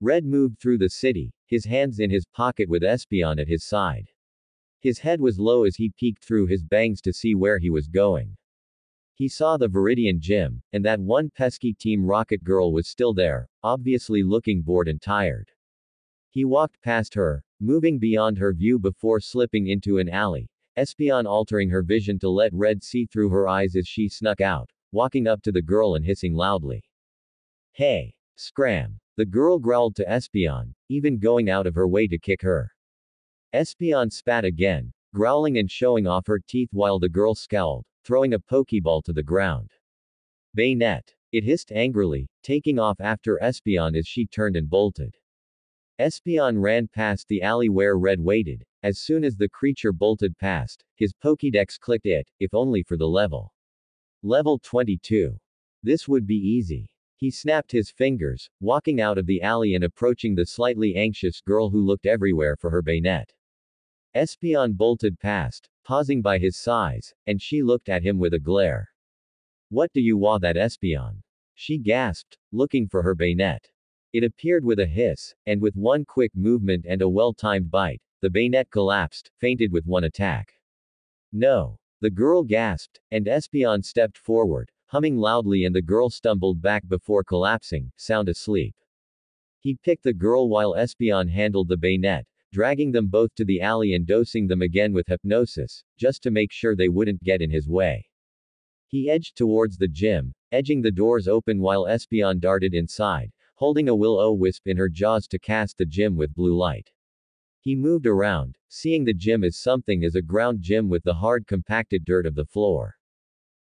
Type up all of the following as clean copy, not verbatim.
Red moved through the city, his hands in his pocket with Espion at his side. His head was low as he peeked through his bangs to see where he was going. He saw the Viridian gym, and that one pesky Team Rocket girl was still there, obviously looking bored and tired. He walked past her, moving beyond her view before slipping into an alley, Espion altering her vision to let Red see through her eyes as she snuck out, walking up to the girl and hissing loudly. Hey! Scram! The girl growled to Espion, even going out of her way to kick her. Espion spat again, growling and showing off her teeth while the girl scowled, throwing a pokeball to the ground. Bayonet! It hissed angrily, taking off after Espion as she turned and bolted. Espion ran past the alley where Red waited. As soon as the creature bolted past, his Pokédex clicked it, if only for the level. Level 22. This would be easy. He snapped his fingers, walking out of the alley and approaching the slightly anxious girl who looked everywhere for her bayonet. Espion bolted past, pausing by his size, and she looked at him with a glare. What do you want that Espion? She gasped, looking for her bayonet. It appeared with a hiss, and with one quick movement and a well-timed bite, the bayonet collapsed, fainted with one attack. No. The girl gasped, and Espion stepped forward, humming loudly, and the girl stumbled back before collapsing, sound asleep. He picked the girl while Espion handled the bayonet, dragging them both to the alley and dosing them again with hypnosis, just to make sure they wouldn't get in his way. He edged towards the gym, edging the doors open while Espion darted inside, holding a will-o-wisp in her jaws to cast the gym with blue light. He moved around, seeing the gym as something as a ground gym with the hard compacted dirt of the floor.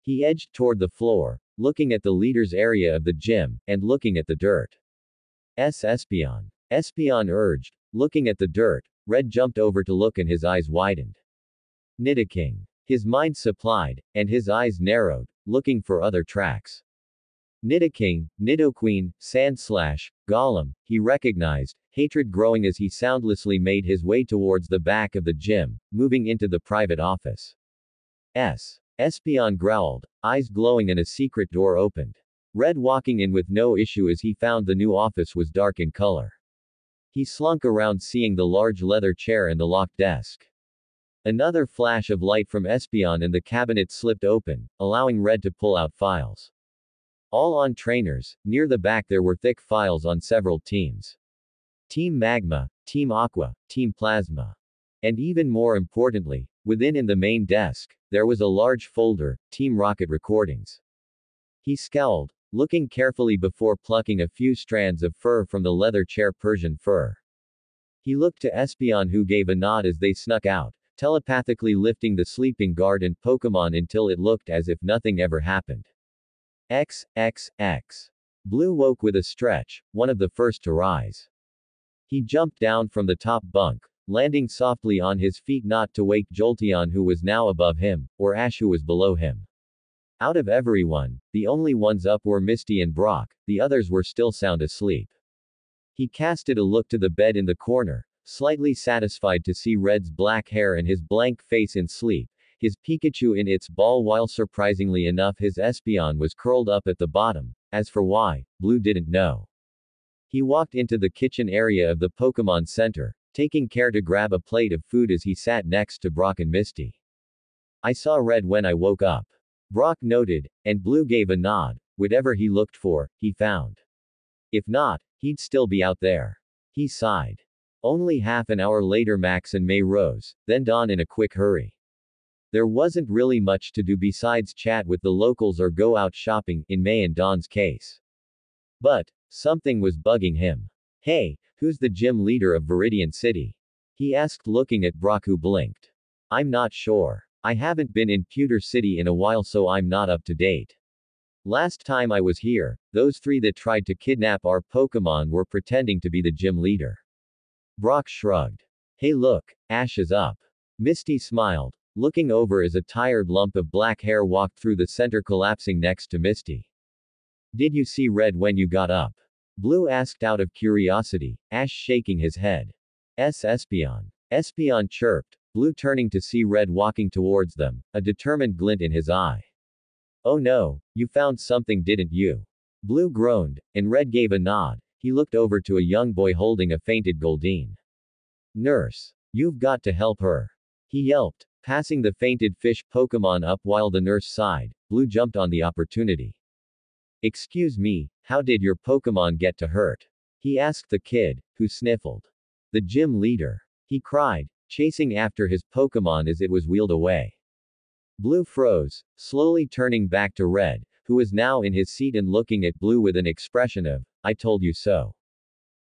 He edged toward the floor, looking at the leader's area of the gym, and looking at the dirt. Espion. Espion urged, looking at the dirt. Red jumped over to look and his eyes widened. Nidoking. His mind supplied, and his eyes narrowed, looking for other tracks. Nidoking, Nidoqueen, Sandslash, Golem, he recognized, hatred growing as he soundlessly made his way towards the back of the gym, moving into the private office. Espion growled, eyes glowing, and a secret door opened. Red walking in with no issue as he found the new office was dark in color. He slunk around seeing the large leather chair and the locked desk. Another flash of light from Espion and the cabinet slipped open, allowing Red to pull out files. All on trainers. Near the back there were thick files on several teams. Team Magma, Team Aqua, Team Plasma. And even more importantly, within in the main desk, there was a large folder, Team Rocket recordings. He scowled, looking carefully before plucking a few strands of fur from the leather chair. Persian fur. He looked to Espion, who gave a nod as they snuck out, telepathically lifting the sleeping guard and Pokemon until it looked as if nothing ever happened. XXX. Blue woke with a stretch, one of the first to rise. He jumped down from the top bunk, landing softly on his feet not to wake Jolteon, who was now above him, or Ash, who was below him. Out of everyone, the only ones up were Misty and Brock, the others were still sound asleep. He casted a look to the bed in the corner, slightly satisfied to see Red's black hair and his blank face in sleep, his Pikachu in its ball, while surprisingly enough his Espion was curled up at the bottom. As for why, Blue didn't know. He walked into the kitchen area of the Pokemon Center, taking care to grab a plate of food as he sat next to Brock and Misty. I saw Red when I woke up. Brock noted, and Blue gave a nod. Whatever he looked for, he found. If not, he'd still be out there. He sighed. Only half an hour later Max and May rose, then Dawn in a quick hurry. There wasn't really much to do besides chat with the locals or go out shopping, in May and Dawn's case. But something was bugging him. Hey, who's the gym leader of Viridian City? He asked, looking at Brock, who blinked. I'm not sure. I haven't been in Pewter City in a while, so I'm not up to date. Last time I was here, those three that tried to kidnap our Pokemon were pretending to be the gym leader. Brock shrugged. Hey look, Ash is up. Misty smiled, looking over as a tired lump of black hair walked through the center, collapsing next to Misty. Did you see Red when you got up? Blue asked out of curiosity, Ash shaking his head. Espion. Espion chirped, Blue turning to see Red walking towards them, a determined glint in his eye. Oh no, you found something, didn't you? Blue groaned, and Red gave a nod. he looked over to a young boy holding a fainted Goldeen. Nurse. You've got to help her. He yelped, passing the fainted fish Pokemon up while the nurse sighed. Blue jumped on the opportunity. Excuse me, how did your Pokemon get to hurt? He asked the kid, who sniffled. The gym leader. He cried, chasing after his Pokemon as it was wheeled away. Blue froze, slowly turning back to Red, who was now in his seat and looking at Blue with an expression of, I told you so.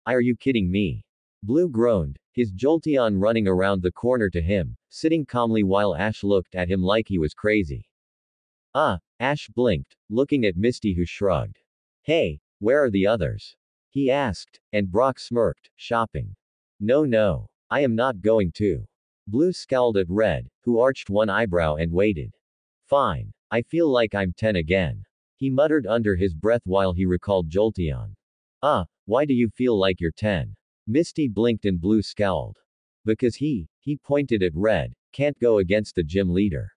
Are you kidding me? Blue groaned, his Jolteon running around the corner to him, sitting calmly while Ash looked at him like he was crazy. Ash blinked, looking at Misty who shrugged. Hey, where are the others? He asked, and Brock smirked, shopping. No, I am not going to. Blue scowled at Red, who arched one eyebrow and waited. Fine. I feel like I'm 10 again. He muttered under his breath while he recalled Jolteon. Why do you feel like you're 10? Misty blinked and Blue scowled. Because he pointed at Red, can't go against the gym leader.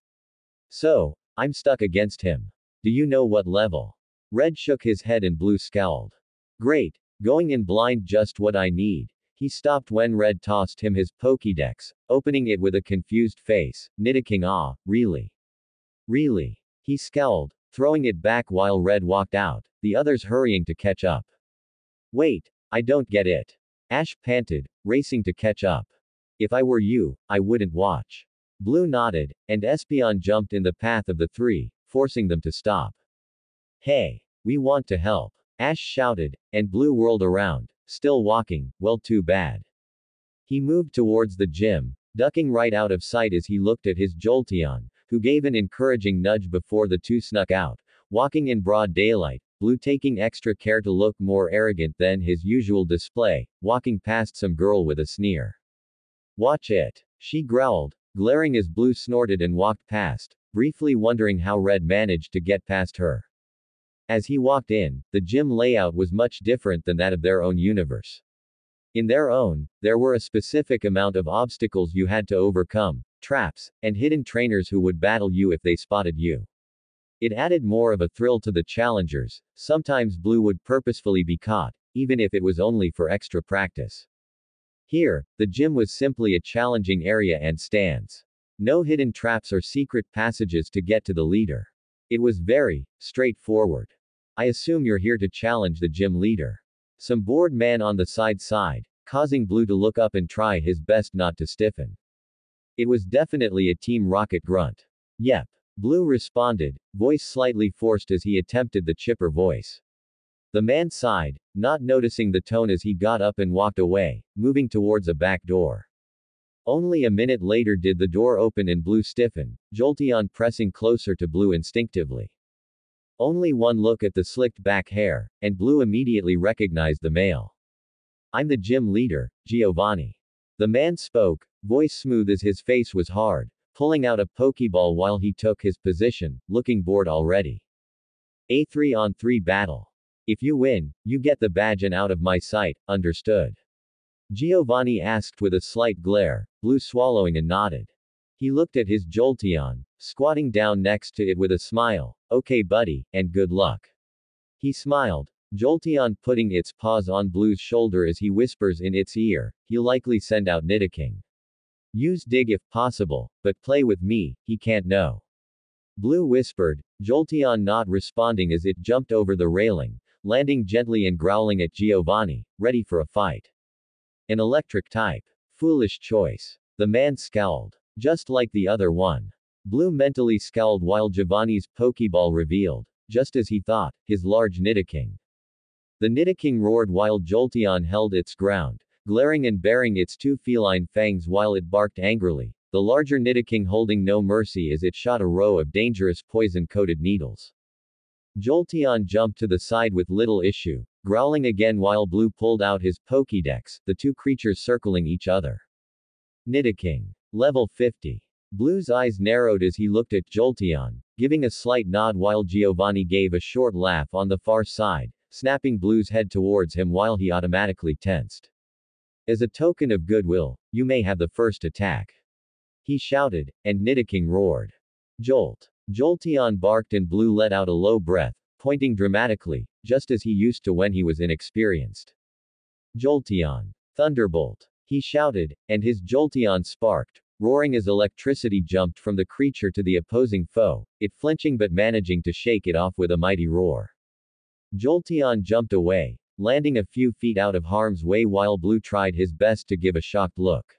So, I'm stuck against him. Do you know what level? Red shook his head and Blue scowled. Great. Going in blind just what I need. He stopped when Red tossed him his Pokédex, opening it with a confused face. Nidoking, really? Really? He scowled, throwing it back while Red walked out, the others hurrying to catch up. Wait, I don't get it. Ash panted, racing to catch up. If I were you, I wouldn't watch. Blue nodded, and Espeon jumped in the path of the three, forcing them to stop. Hey, we want to help. Ash shouted, and Blue whirled around, still walking. Well, too bad. He moved towards the gym, ducking right out of sight as he looked at his Jolteon, who gave an encouraging nudge before the two snuck out, walking in broad daylight, Blue taking extra care to look more arrogant than his usual display, walking past some girl with a sneer. Watch it. She growled, glaring as Blue snorted and walked past, briefly wondering how Red managed to get past her. As he walked in, the gym layout was much different than that of their own universe. In their own, there were a specific amount of obstacles you had to overcome, traps, and hidden trainers who would battle you if they spotted you. It added more of a thrill to the challengers. Sometimes Blue would purposefully be caught, even if it was only for extra practice. Here, the gym was simply a challenging area and stands. No hidden traps or secret passages to get to the leader. It was very straightforward. I assume you're here to challenge the gym leader. Some bored man on the side, causing Blue to look up and try his best not to stiffen. It was definitely a Team Rocket grunt. Yep. Blue responded, voice slightly forced as he attempted the chipper voice. The man sighed, not noticing the tone as he got up and walked away, moving towards a back door. Only a minute later did the door open and Blue stiffen, Jolteon pressing closer to Blue instinctively. Only one look at the slicked back hair, and Blue immediately recognized the male. I'm the gym leader, Giovanni. The man spoke, voice smooth as his face was hard, pulling out a Pokeball while he took his position, looking bored already. A 3-on-3 battle. If you win, you get the badge and out of my sight, understood? Giovanni asked with a slight glare, Blue swallowing and nodded. He looked at his Jolteon, squatting down next to it with a smile. Okay buddy, and good luck. He smiled, Jolteon putting its paws on Blue's shoulder as he whispers in its ear, he'll likely send out Nidoking. Use dig if possible, but play with me, he can't know. Blue whispered, Jolteon not responding as it jumped over the railing, landing gently and growling at Giovanni, ready for a fight. An electric type. Foolish choice. The man scowled. Just like the other one. Blue mentally scowled while Giovanni's Pokeball revealed, just as he thought, his large Nidoking. The Nidoking roared while Jolteon held its ground, glaring and baring its two feline fangs while it barked angrily, the larger Nidoking holding no mercy as it shot a row of dangerous poison-coated needles. Jolteon jumped to the side with little issue, growling again while Blue pulled out his Pokédex, the two creatures circling each other. Nidoking. Level 50. Blue's eyes narrowed as he looked at Jolteon, giving a slight nod while Giovanni gave a short laugh on the far side, snapping Blue's head towards him while he automatically tensed. As a token of goodwill, you may have the first attack. He shouted, and Nidoking roared. Jolt. Jolteon barked and Blue let out a low breath, pointing dramatically, just as he used to when he was inexperienced. Jolteon. Thunderbolt. He shouted, and his Jolteon sparked, roaring as electricity jumped from the creature to the opposing foe, it flinching but managing to shake it off with a mighty roar. Jolteon jumped away, landing a few feet out of harm's way while Blue tried his best to give a shocked look.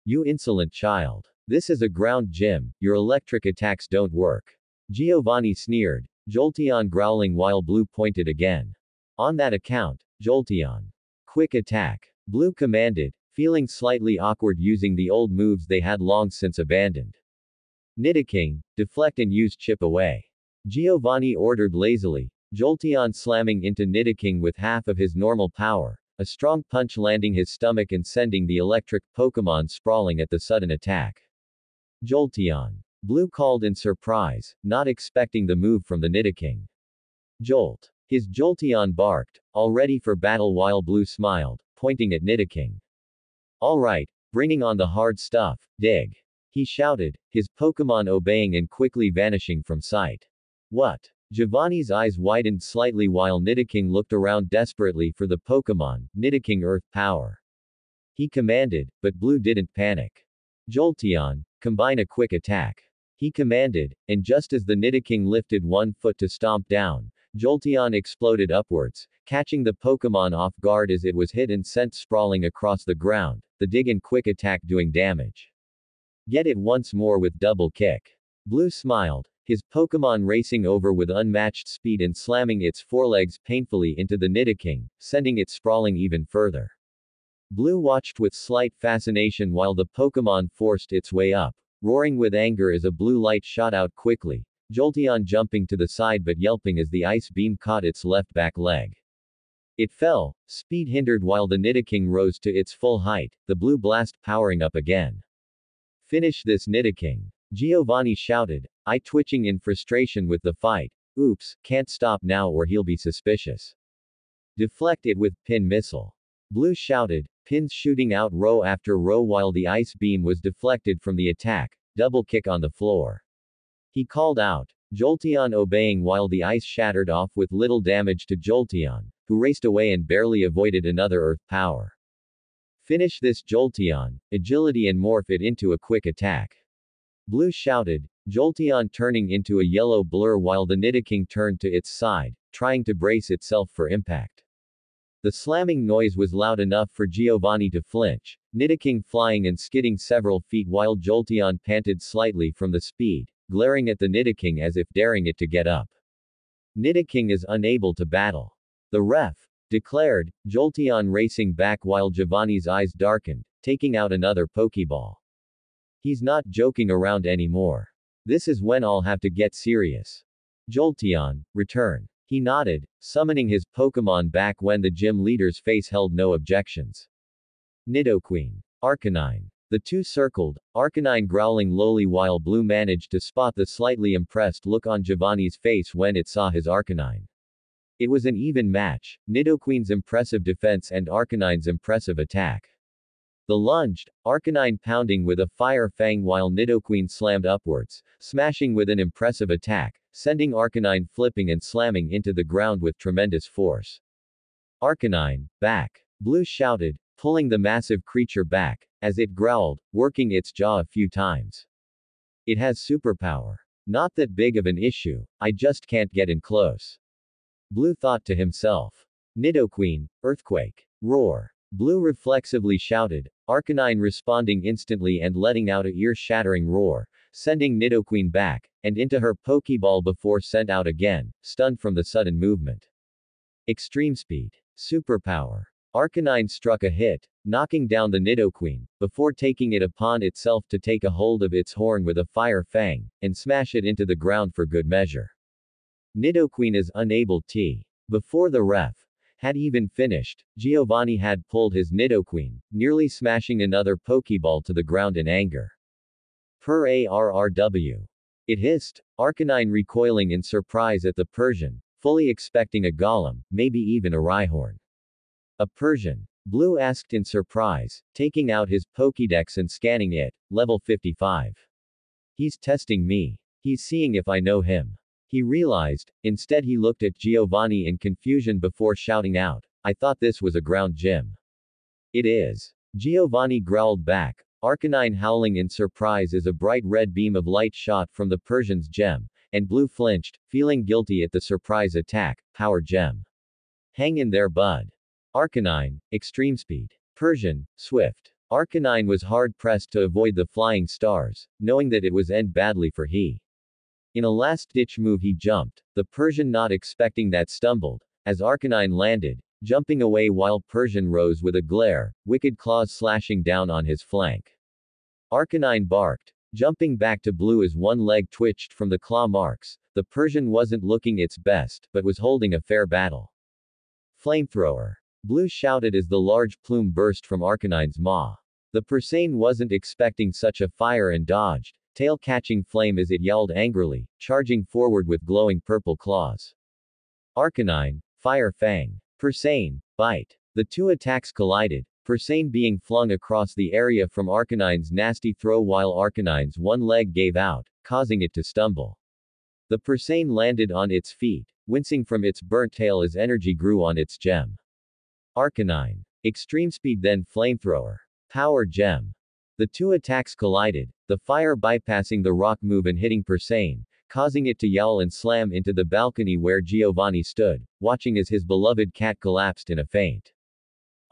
You insolent child. This is a ground gym, your electric attacks don't work. Giovanni sneered, Jolteon growling while Blue pointed again. On that account, Jolteon. Quick attack. Blue commanded, feeling slightly awkward using the old moves they had long since abandoned. Nidoking, deflect and use chip away. Giovanni ordered lazily, Jolteon slamming into Nidoking with half of his normal power, a strong punch landing his stomach and sending the electric Pokémon sprawling at the sudden attack. Jolteon. Blue called in surprise, not expecting the move from the Nidoking. Jolt. His Jolteon barked, all ready for battle while Blue smiled, pointing at Nidoking. Alright, bringing on the hard stuff, dig. He shouted, his Pokémon obeying and quickly vanishing from sight. What? Giovanni's eyes widened slightly while Nidoking looked around desperately for the Pokémon, Nidoking Earth Power. He commanded, but Blue didn't panic. Jolteon, combine a quick attack. He commanded, and just as the Nidoking lifted one foot to stomp down, Jolteon exploded upwards, catching the Pokémon off guard as it was hit and sent sprawling across the ground, the dig and quick attack doing damage. Get it once more with double kick. Blue smiled, his Pokémon racing over with unmatched speed and slamming its forelegs painfully into the Nidoking, sending it sprawling even further. Blue watched with slight fascination while the Pokémon forced its way up, roaring with anger as a blue light shot out quickly, Jolteon jumping to the side but yelping as the ice beam caught its left back leg. It fell, speed hindered while the Nidoking rose to its full height, the blue blast powering up again. Finish this Nidoking. Giovanni shouted, eye twitching in frustration with the fight. Oops, can't stop now or he'll be suspicious. Deflect it with pin missile. Blue shouted, pins shooting out row after row while the ice beam was deflected from the attack, double kick on the floor. He called out, Jolteon obeying while the ice shattered off with little damage to Jolteon, who raced away and barely avoided another earth power. Finish this Jolteon, agility and morph it into a quick attack. Blue shouted, Jolteon turning into a yellow blur while the Nidoking turned to its side, trying to brace itself for impact. The slamming noise was loud enough for Giovanni to flinch, Nidoking flying and skidding several feet while Jolteon panted slightly from the speed, glaring at the Nidoking as if daring it to get up. Nidoking is unable to battle. The ref declared, Jolteon racing back while Giovanni's eyes darkened, taking out another Pokeball. He's not joking around anymore. This is when I'll have to get serious. Jolteon, return. He nodded, summoning his Pokémon back when the gym leader's face held no objections. Nidoqueen. Arcanine. The two circled, Arcanine growling lowly while Blue managed to spot the slightly impressed look on Giovanni's face when it saw his Arcanine. It was an even match, Nidoqueen's impressive defense and Arcanine's impressive attack. The lunged, Arcanine pounding with a fire fang while Nidoqueen slammed upwards, smashing with an impressive attack, sending Arcanine flipping and slamming into the ground with tremendous force. Arcanine, back! Blue shouted, pulling the massive creature back, as it growled, working its jaw a few times. It has superpower. Not that big of an issue, I just can't get in close. Blue thought to himself. Nidoqueen, earthquake. Roar. Blue reflexively shouted, Arcanine responding instantly and letting out a ear-shattering roar, sending Nidoqueen back, and into her Pokeball before sent out again, stunned from the sudden movement. Extreme speed. Superpower. Arcanine struck a hit, knocking down the Nidoqueen, before taking it upon itself to take a hold of its horn with a fire fang, and smash it into the ground for good measure. Nidoqueen is unable to. Before the ref had even finished, Giovanni had pulled his Nidoqueen, nearly smashing another Pokeball to the ground in anger. Per ARRW. It hissed, Arcanine recoiling in surprise at the Persian, fully expecting a Golem, maybe even a Rhyhorn. A Persian? Blue asked in surprise, taking out his Pokédex and scanning it, level 55. He's testing me. He's seeing if I know him. He realized, instead he looked at Giovanni in confusion before shouting out, I thought this was a ground gym. It is. Giovanni growled back. Arcanine howling in surprise as a bright red beam of light shot from the Persian's gem, and Blue flinched, feeling guilty at the surprise attack. Power gem. Hang in there, bud. Arcanine, extreme speed. Persian, swift. Arcanine was hard-pressed to avoid the flying stars, knowing that it was end badly for he. In a last-ditch move he jumped, the Persian not expecting that stumbled, as Arcanine landed, jumping away while Persian rose with a glare, wicked claws slashing down on his flank. Arcanine barked, jumping back to Blue as one leg twitched from the claw marks. The Persian wasn't looking its best, but was holding a fair battle. Flamethrower. Blue shouted as the large plume burst from Arcanine's maw. The Persane wasn't expecting such a fire and dodged, tail catching flame as it yelled angrily, charging forward with glowing purple claws. Arcanine, Fire Fang. Persane, Bite. The two attacks collided, Persane being flung across the area from Arcanine's nasty throw while Arcanine's one leg gave out, causing it to stumble. The Persane landed on its feet, wincing from its burnt tail as energy grew on its gem. Arcanine. Extreme speed then Flamethrower. Power gem. The two attacks collided, the fire bypassing the rock move and hitting Persane, causing it to yowl and slam into the balcony where Giovanni stood, watching as his beloved cat collapsed in a faint.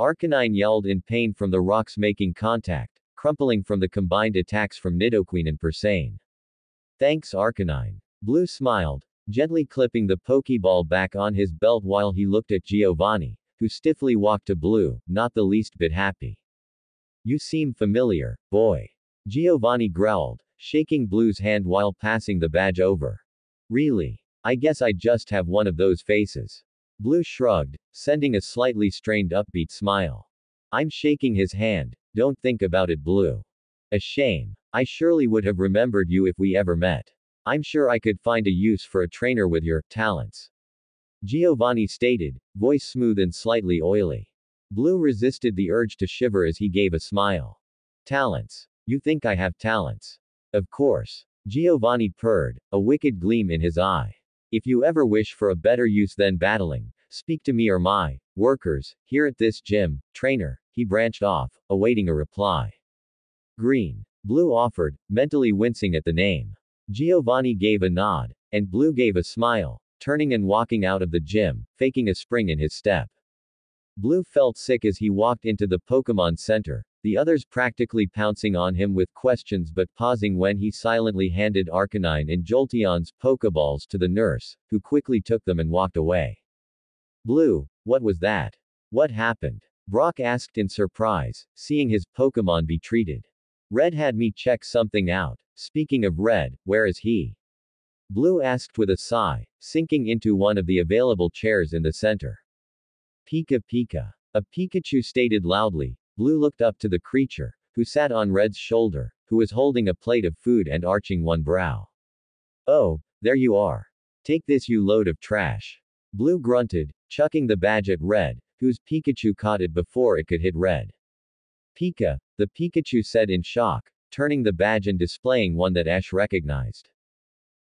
Arcanine yelled in pain from the rocks making contact, crumpling from the combined attacks from Nidoqueen and Persane. Thanks Arcanine. Blue smiled, gently clipping the Pokeball back on his belt while he looked at Giovanni, who stiffly walked to Blue, not the least bit happy. You seem familiar, boy. Giovanni growled, shaking Blue's hand while passing the badge over. Really? I guess I just have one of those faces. Blue shrugged, sending a slightly strained upbeat smile. I'm shaking his hand, don't think about it Blue. A shame. I surely would have remembered you if we ever met. I'm sure I could find a use for a trainer with your talents. Giovanni stated, voice smooth and slightly oily. Blue resisted the urge to shiver as he gave a smile. Talents. You think I have talents? Of course. Giovanni purred, a wicked gleam in his eye. If you ever wish for a better use than battling, speak to me or my workers, here at this gym, trainer. He branched off, awaiting a reply. Green. Blue offered, mentally wincing at the name. Giovanni gave a nod, and Blue gave a smile, turning and walking out of the gym, faking a spring in his step. Blue felt sick as he walked into the Pokemon Center, the others practically pouncing on him with questions but pausing when he silently handed Arcanine and Jolteon's Pokeballs to the nurse, who quickly took them and walked away. Blue, what was that? What happened? Brock asked in surprise, seeing his Pokemon be treated. Red had me check something out. Speaking of Red, where is he? Blue asked with a sigh, sinking into one of the available chairs in the center. Pika Pika. A Pikachu stated loudly. Blue looked up to the creature, who sat on Red's shoulder, who was holding a plate of food and arching one brow. Oh, there you are. Take this you load of trash. Blue grunted, chucking the badge at Red, whose Pikachu caught it before it could hit Red. Pika, the Pikachu said in shock, turning the badge and displaying one that Ash recognized.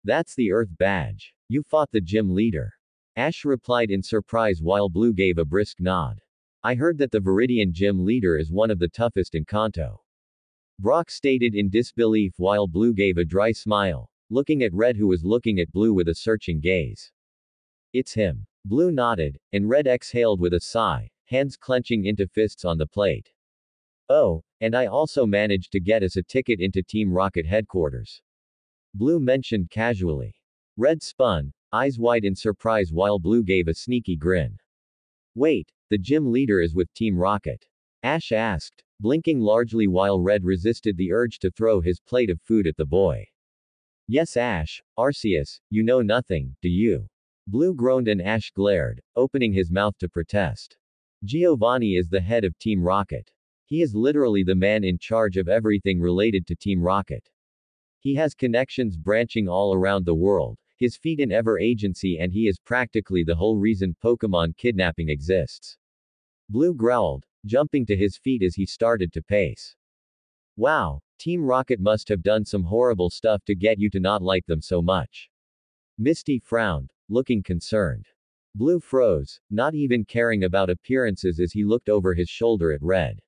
That's the Earth badge. You fought the gym leader. Ash replied in surprise while Blue gave a brisk nod. I heard that the Viridian gym leader is one of the toughest in Kanto. Brock stated in disbelief while Blue gave a dry smile, looking at Red who was looking at Blue with a searching gaze. It's him. Blue nodded, and Red exhaled with a sigh, hands clenching into fists on the plate. Oh, and I also managed to get us a ticket into Team Rocket headquarters. Blue mentioned casually. Red spun, eyes wide in surprise while Blue gave a sneaky grin. Wait, the gym leader is with Team Rocket? Ash asked, blinking largely while Red resisted the urge to throw his plate of food at the boy. Yes Ash, Arceus, you know nothing, do you? Blue groaned and Ash glared, opening his mouth to protest. Giovanni is the head of Team Rocket. He is literally the man in charge of everything related to Team Rocket. He has connections branching all around the world, his feet in every agency, and he is practically the whole reason Pokemon kidnapping exists. Blue growled, jumping to his feet as he started to pace. Wow, Team Rocket must have done some horrible stuff to get you to not like them so much. Misty frowned, looking concerned. Blue froze, not even caring about appearances as he looked over his shoulder at Red.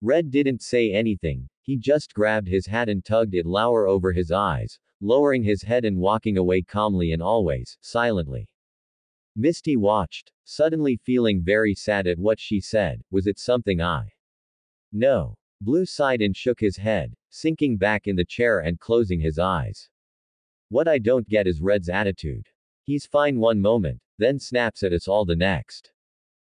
Red didn't say anything, he just grabbed his hat and tugged it lower over his eyes, lowering his head and walking away calmly and always, silently. Misty watched, suddenly feeling very sad at what she said. Was it something I? No. Blue sighed and shook his head, sinking back in the chair and closing his eyes. What I don't get is Red's attitude. He's fine one moment, then snaps at us all the next.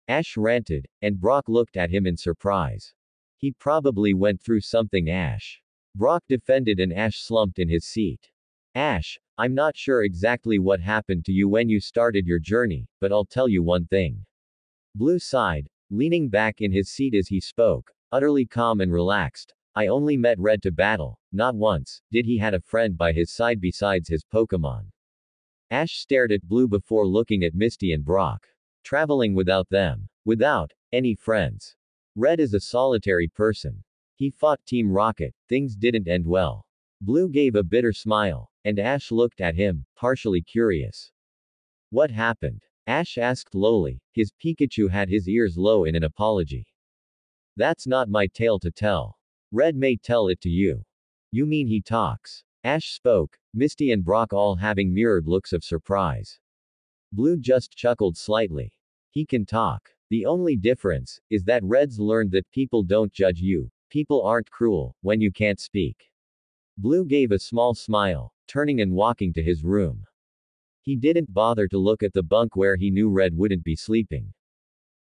Ash ranted, and Brock looked at him in surprise. He probably went through something. Ash. Brock defended and Ash slumped in his seat. Ash, I'm not sure exactly what happened to you when you started your journey, but I'll tell you one thing. Blue sighed, leaning back in his seat as he spoke, utterly calm and relaxed. I only met Red to battle, not once did he had a friend by his side besides his Pokemon. Ash stared at Blue before looking at Misty and Brock. Traveling without them. Without any friends. Red is a solitary person. He fought Team Rocket, things didn't end well. Blue gave a bitter smile, and Ash looked at him, partially curious. What happened? Ash asked lowly, his Pikachu had his ears low in an apology. That's not my tale to tell. Red may tell it to you. You mean he talks? Ash spoke, Misty and Brock all having mirrored looks of surprise. Blue just chuckled slightly. He can talk. The only difference is that Red's learned that people don't judge you, people aren't cruel, when you can't speak. Blue gave a small smile, turning and walking to his room. He didn't bother to look at the bunk where he knew Red wouldn't be sleeping.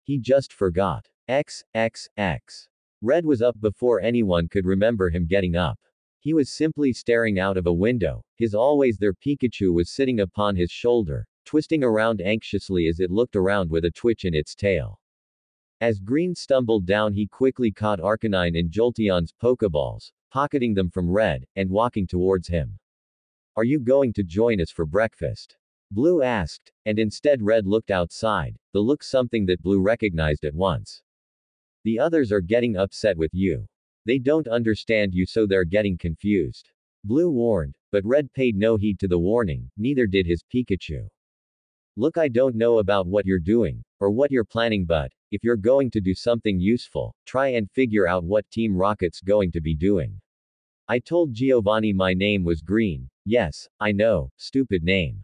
He just forgot. XXX. Red was up before anyone could remember him getting up. He was simply staring out of a window, his always there Pikachu was sitting upon his shoulder, twisting around anxiously as it looked around with a twitch in its tail. As Green stumbled down, he quickly caught Arcanine and Jolteon's Pokeballs, pocketing them from Red, and walking towards him. Are you going to join us for breakfast? Blue asked, and instead Red looked outside, the look something that Blue recognized at once. The others are getting upset with you. They don't understand you, so they're getting confused. Blue warned, but Red paid no heed to the warning, neither did his Pikachu. Look, I don't know about what you're doing, or what you're planning, but if you're going to do something useful, try and figure out what Team Rocket's going to be doing. I told Giovanni my name was Green. Yes, I know, stupid name.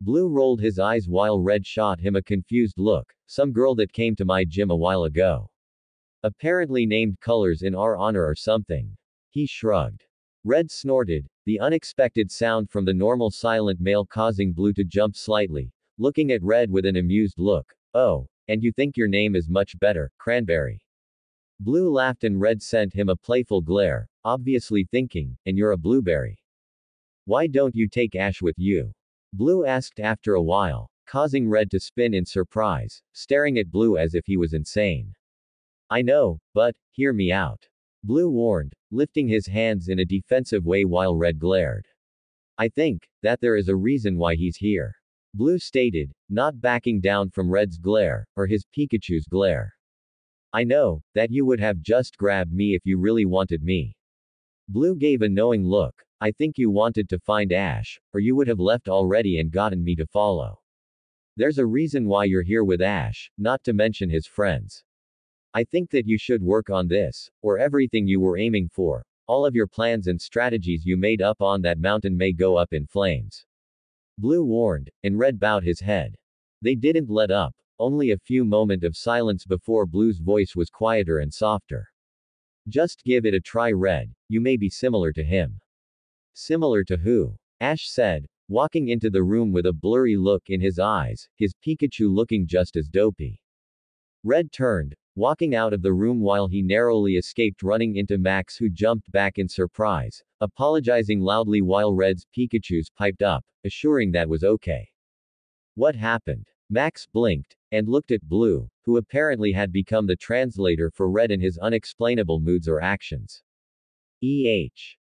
Blue rolled his eyes while Red shot him a confused look. Some girl that came to my gym a while ago. Apparently named colors in our honor or something. He shrugged. Red snorted, the unexpected sound from the normal silent male causing Blue to jump slightly, looking at Red with an amused look. Oh, and you think your name is much better, Cranberry. Blue laughed and Red sent him a playful glare, obviously thinking, and you're a blueberry. Why don't you take Ash with you? Blue asked after a while, causing Red to spin in surprise, staring at Blue as if he was insane. I know, but, hear me out. Blue warned, lifting his hands in a defensive way while Red glared. I think that there is a reason why he's here. Blue stated, not backing down from Red's glare, or his Pikachu's glare. I know that you would have just grabbed me if you really wanted me. Blue gave a knowing look. I think you wanted to find Ash, or you would have left already and gotten me to follow. There's a reason why you're here with Ash, not to mention his friends. I think that you should work on this, or everything you were aiming for, all of your plans and strategies you made up on that mountain may go up in flames. Blue warned, and Red bowed his head. They didn't let up, only a few moments of silence before Blue's voice was quieter and softer. Just give it a try, Red, you may be similar to him. Similar to who? Ash said, walking into the room with a blurry look in his eyes, his Pikachu looking just as dopey. Red turned, walking out of the room while he narrowly escaped running into Max, who jumped back in surprise, apologizing loudly while Red's Pikachu's piped up, assuring that was okay. What happened? Max blinked, and looked at Blue, who apparently had become the translator for Red in his unexplainable moods or actions.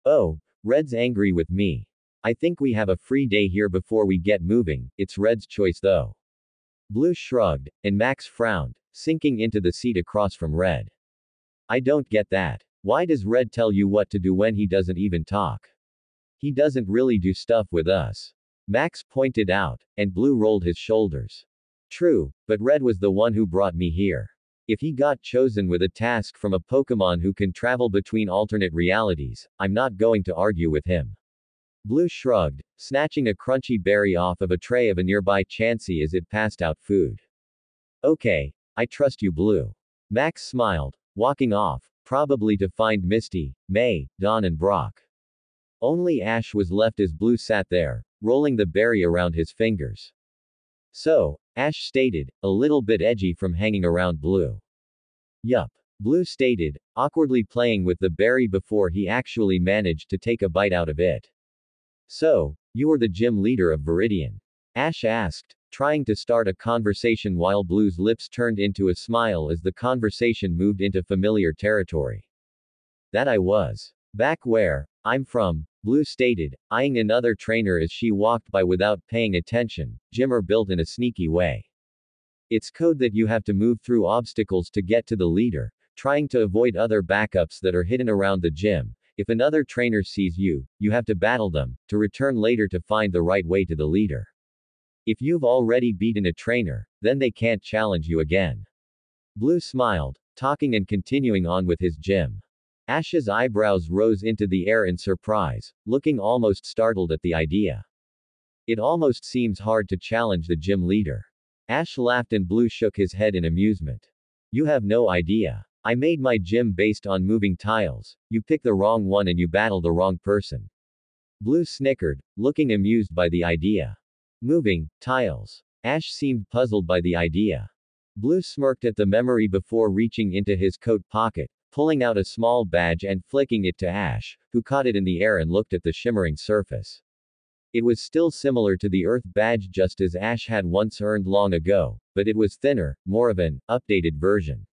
Oh, Red's angry with me. I think we have a free day here before we get moving, it's Red's choice though. Blue shrugged, and Max frowned, sinking into the seat across from Red. I don't get that. Why does Red tell you what to do when he doesn't even talk? He doesn't really do stuff with us. Max pointed out, and Blue rolled his shoulders. True, but Red was the one who brought me here. If he got chosen with a task from a Pokemon who can travel between alternate realities, I'm not going to argue with him. Blue shrugged, snatching a crunchy berry off of a tray of a nearby Chansey as it passed out food. Okay, I trust you, Blue. Max smiled, walking off, probably to find Misty, May, Dawn and Brock. Only Ash was left as Blue sat there, rolling the berry around his fingers. So, Ash stated, a little bit edgy from hanging around Blue. Yup. Blue stated, awkwardly playing with the berry before he actually managed to take a bite out of it. So, you were the gym leader of Viridian? Ash asked, trying to start a conversation while Blue's lips turned into a smile as the conversation moved into familiar territory. That I was. Back where I'm from, Blue stated, eyeing another trainer as she walked by without paying attention. Gym are built in a sneaky way. It's code that you have to move through obstacles to get to the leader, trying to avoid other backups that are hidden around the gym. If another trainer sees you, you have to battle them, to return later to find the right way to the leader. If you've already beaten a trainer, then they can't challenge you again. Blue smiled, talking and continuing on with his gym. Ash's eyebrows rose into the air in surprise, looking almost startled at the idea. It almost seems hard to challenge the gym leader. Ash laughed and Blue shook his head in amusement. You have no idea. I made my gym based on moving tiles. You pick the wrong one and you battle the wrong person. Blue snickered, looking amused by the idea. Moving tiles. Ash seemed puzzled by the idea. Blue smirked at the memory before reaching into his coat pocket, pulling out a small badge and flicking it to Ash, who caught it in the air and looked at the shimmering surface. It was still similar to the Earth badge just as Ash had once earned long ago, but it was thinner, more of an updated version.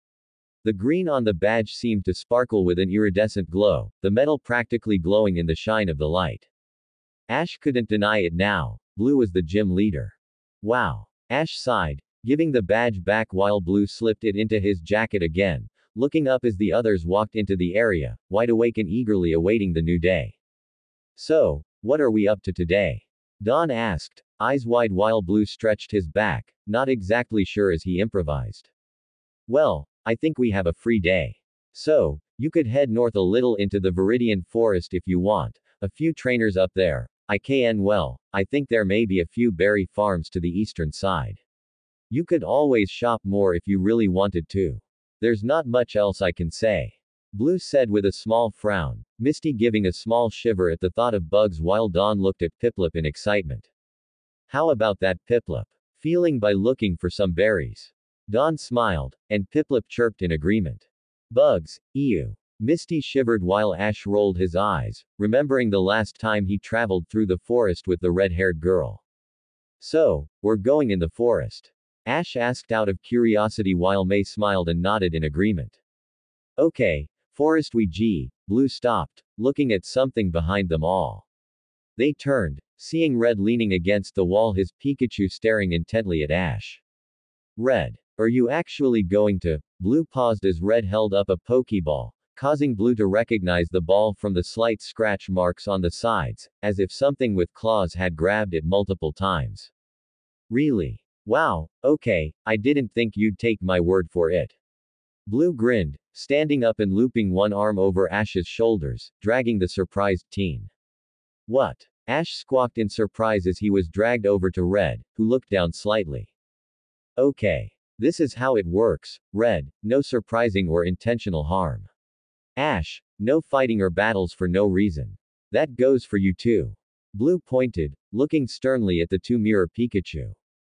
The green on the badge seemed to sparkle with an iridescent glow, the metal practically glowing in the shine of the light. Ash couldn't deny it now. Blue was the gym leader. Wow. Ash sighed, giving the badge back while Blue slipped it into his jacket again, looking up as the others walked into the area, wide awake and eagerly awaiting the new day. So, what are we up to today? Dawn asked, eyes wide while Blue stretched his back, not exactly sure as he improvised. Well, I think we have a free day. So, you could head north a little into the Viridian Forest if you want. A few trainers up there. I think there may be a few berry farms to the eastern side. You could always shop more if you really wanted to. There's not much else I can say. Blue said with a small frown, Misty giving a small shiver at the thought of bugs while Dawn looked at Piplup in excitement. How about that, Piplup? Feeling by looking for some berries. Dawn smiled, and Piplup chirped in agreement. Bugs, ew. Misty shivered while Ash rolled his eyes, remembering the last time he traveled through the forest with the red-haired girl. So, we're going in the forest? Ash asked out of curiosity while May smiled and nodded in agreement. Okay, forest we g. Blue stopped, looking at something behind them all. They turned, seeing Red leaning against the wall, his Pikachu staring intently at Ash. Red. Are you actually going to? Blue paused as Red held up a Pokeball, causing Blue to recognize the ball from the slight scratch marks on the sides, as if something with claws had grabbed it multiple times. Really? Wow, okay, I didn't think you'd take my word for it. Blue grinned, standing up and looping one arm over Ash's shoulders, dragging the surprised teen. What? Ash squawked in surprise as he was dragged over to Red, who looked down slightly. Okay. This is how it works, Red, no surprising or intentional harm. Ash, no fighting or battles for no reason. That goes for you too. Blue pointed, looking sternly at the two mirror Pikachu.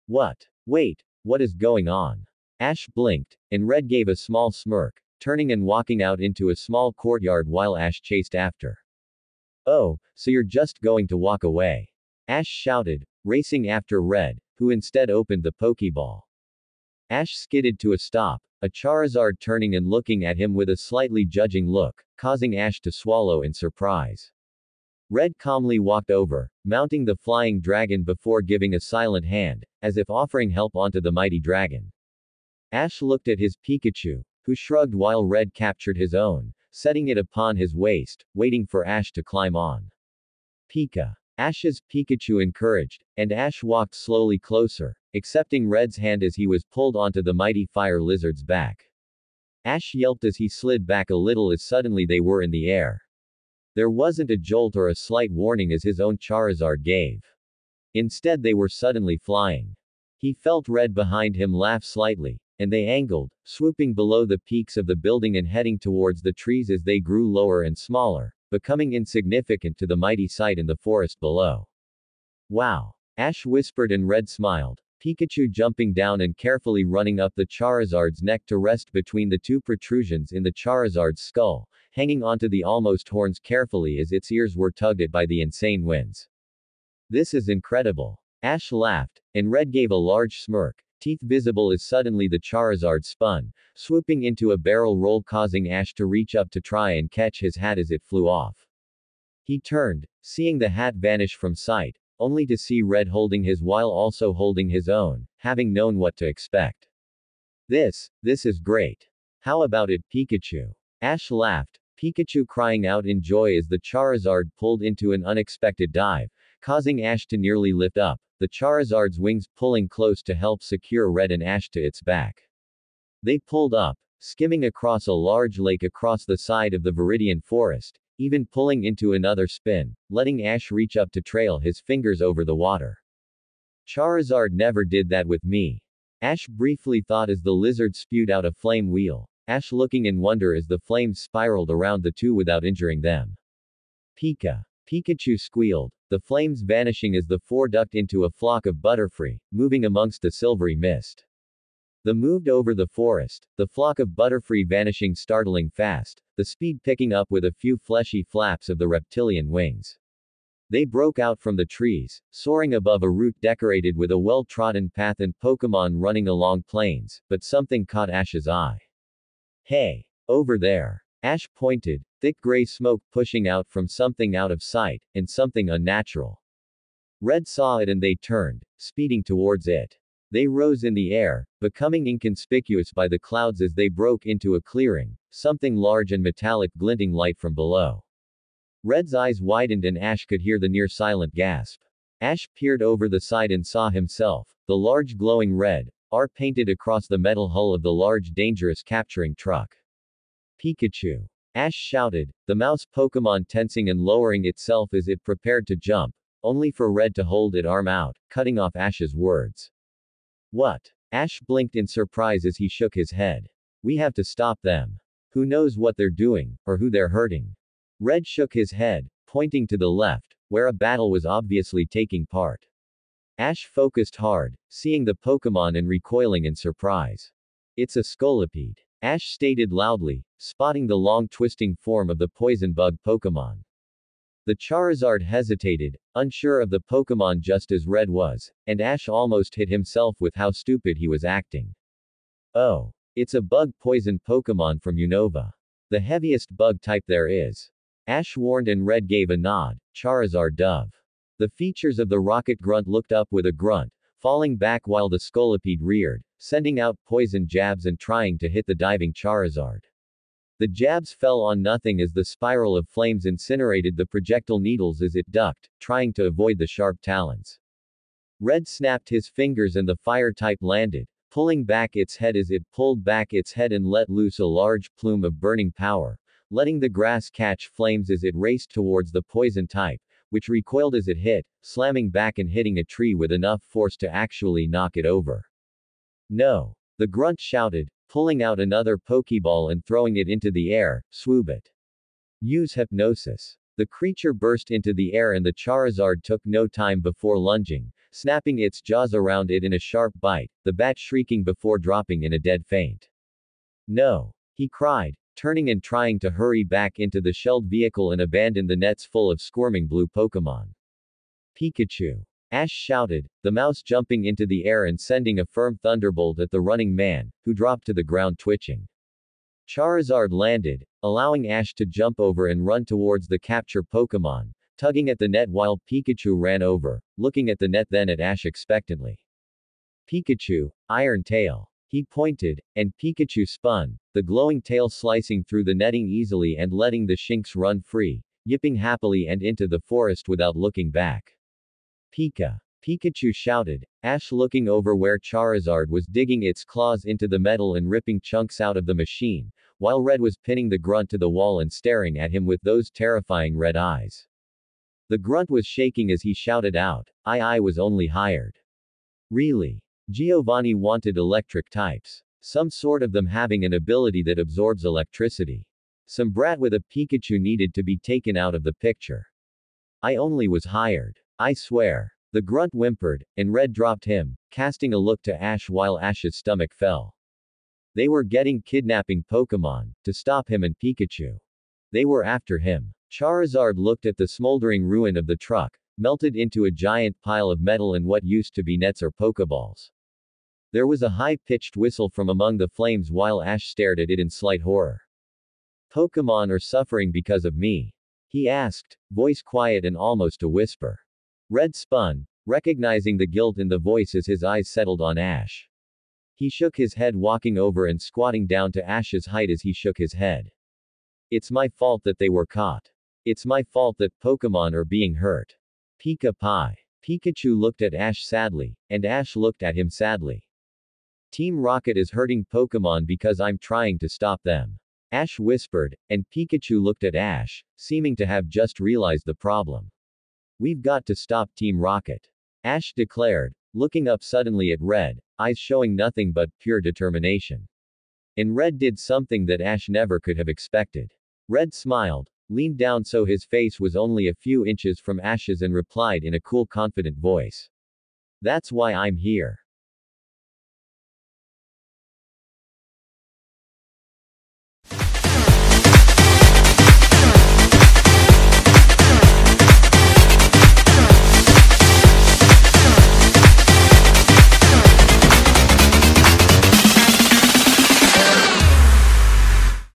What? Wait, what is going on? Ash blinked, and Red gave a small smirk, turning and walking out into a small courtyard while Ash chased after. Oh, so you're just going to walk away? Ash shouted, racing after Red, who instead opened the Pokeball. Ash skidded to a stop, a Charizard turning and looking at him with a slightly judging look, causing Ash to swallow in surprise. Red calmly walked over, mounting the flying dragon before giving a silent hand, as if offering help onto the mighty dragon. Ash looked at his Pikachu, who shrugged while Red captured his own, setting it upon his waist, waiting for Ash to climb on. Pika. Ash's Pikachu encouraged, and Ash walked slowly closer, accepting Red's hand as he was pulled onto the mighty fire lizard's back. Ash yelped as he slid back a little as suddenly they were in the air. There wasn't a jolt or a slight warning as his own Charizard gave. Instead they were suddenly flying. He felt Red behind him laugh slightly, and they angled, swooping below the peaks of the building and heading towards the trees as they grew lower and smaller, becoming insignificant to the mighty sight in the forest below. Wow! Ash whispered and Red smiled, Pikachu jumping down and carefully running up the Charizard's neck to rest between the two protrusions in the Charizard's skull, hanging onto the almost horns carefully as its ears were tugged at by the insane winds. This is incredible. Ash laughed, and Red gave a large smirk, teeth visible as suddenly the Charizard spun, swooping into a barrel roll causing Ash to reach up to try and catch his hat as it flew off. He turned, seeing the hat vanish from sight, only to see Red holding his while also holding his own, having known what to expect. This is great. How about it, Pikachu? Ash laughed, Pikachu crying out in joy as the Charizard pulled into an unexpected dive, causing Ash to nearly lift up, the Charizard's wings pulling close to help secure Red and Ash to its back. They pulled up, skimming across a large lake across the side of the Viridian Forest, even pulling into another spin, letting Ash reach up to trail his fingers over the water. Charizard never did that with me. Ash briefly thought as the lizard spewed out a flame wheel, Ash looking in wonder as the flames spiraled around the two without injuring them. Pikachu squealed, the flames vanishing as the four ducked into a flock of Butterfree, moving amongst the silvery mist. They moved over the forest, the flock of Butterfree vanishing startling fast, the speed picking up with a few fleshy flaps of the reptilian wings. They broke out from the trees, soaring above a route decorated with a well-trodden path and Pokémon running along plains, but something caught Ash's eye. Hey! Over there! Ash pointed, thick gray smoke pushing out from something out of sight, and something unnatural. Red saw it and they turned, speeding towards it. They rose in the air, becoming inconspicuous by the clouds as they broke into a clearing, something large and metallic glinting light from below. Red's eyes widened and Ash could hear the near-silent gasp. Ash peered over the side and saw himself, the large glowing red, R painted across the metal hull of the large dangerous capturing truck. Pikachu! Ash shouted, the mouse Pokémon tensing and lowering itself as it prepared to jump, only for Red to hold its arm out, cutting off Ash's words. What? Ash blinked in surprise as he shook his head. We have to stop them. Who knows what they're doing, or who they're hurting? Red shook his head, pointing to the left, where a battle was obviously taking part. Ash focused hard, seeing the Pokémon and recoiling in surprise. It's a Scolipede. Ash stated loudly, spotting the long twisting form of the poison bug Pokémon. The Charizard hesitated, unsure of the Pokémon just as Red was, and Ash almost hit himself with how stupid he was acting. Oh. It's a bug poison Pokémon from Unova. The heaviest bug type there is. Ash warned and Red gave a nod, Charizard Dove. The features of the rocket grunt looked up with a grunt, falling back while the Scolipede reared, sending out poison jabs and trying to hit the diving Charizard. The jabs fell on nothing as the spiral of flames incinerated the projectile needles as it ducked, trying to avoid the sharp talons. Red snapped his fingers and the fire type landed, pulling back its head as it pulled back its head and let loose a large plume of burning power, letting the grass catch flames as it raced towards the poison type, which recoiled as it hit, slamming back and hitting a tree with enough force to actually knock it over. No! The grunt shouted, pulling out another Pokeball and throwing it into the air, swoop it. Use hypnosis. The creature burst into the air and the Charizard took no time before lunging, snapping its jaws around it in a sharp bite, the bat shrieking before dropping in a dead faint. No! He cried, turning and trying to hurry back into the shelled vehicle and abandon the nets full of squirming blue Pokémon. Pikachu! Ash shouted, the mouse jumping into the air and sending a firm thunderbolt at the running man, who dropped to the ground twitching. Charizard landed, allowing Ash to jump over and run towards the capture Pokémon, tugging at the net while Pikachu ran over, looking at the net then at Ash expectantly. Pikachu, Iron Tail. He pointed, and Pikachu spun, the glowing tail slicing through the netting easily and letting the Shinx run free, yipping happily and into the forest without looking back. Pika. Pikachu shouted, Ash looking over where Charizard was digging its claws into the metal and ripping chunks out of the machine, while Red was pinning the grunt to the wall and staring at him with those terrifying red eyes. The grunt was shaking as he shouted out, I was only hired. Really? Giovanni wanted electric types. Some sort of them having an ability that absorbs electricity. Some brat with a Pikachu needed to be taken out of the picture. I only was hired. I swear. The grunt whimpered, and Red dropped him, casting a look to Ash while Ash's stomach fell. They were getting kidnapping Pokemon, to stop him and Pikachu. They were after him. Charizard looked at the smoldering ruin of the truck, melted into a giant pile of metal and what used to be nets or Pokeballs. There was a high-pitched whistle from among the flames while Ash stared at it in slight horror. Pokemon are suffering because of me? He asked, voice quiet and almost a whisper. Red spun, recognizing the guilt in the voice as his eyes settled on Ash. He shook his head, walking over and squatting down to Ash's height as he shook his head. It's my fault that they were caught. It's my fault that Pokemon are being hurt. Pika Pie. Pikachu looked at Ash sadly, and Ash looked at him sadly. Team Rocket is hurting Pokemon because I'm trying to stop them. Ash whispered, and Pikachu looked at Ash, seeming to have just realized the problem. We've got to stop Team Rocket. Ash declared, looking up suddenly at Red, eyes showing nothing but pure determination. And Red did something that Ash never could have expected. Red smiled, leaned down so his face was only a few inches from Ash's and replied in a cool, confident voice. That's why I'm here.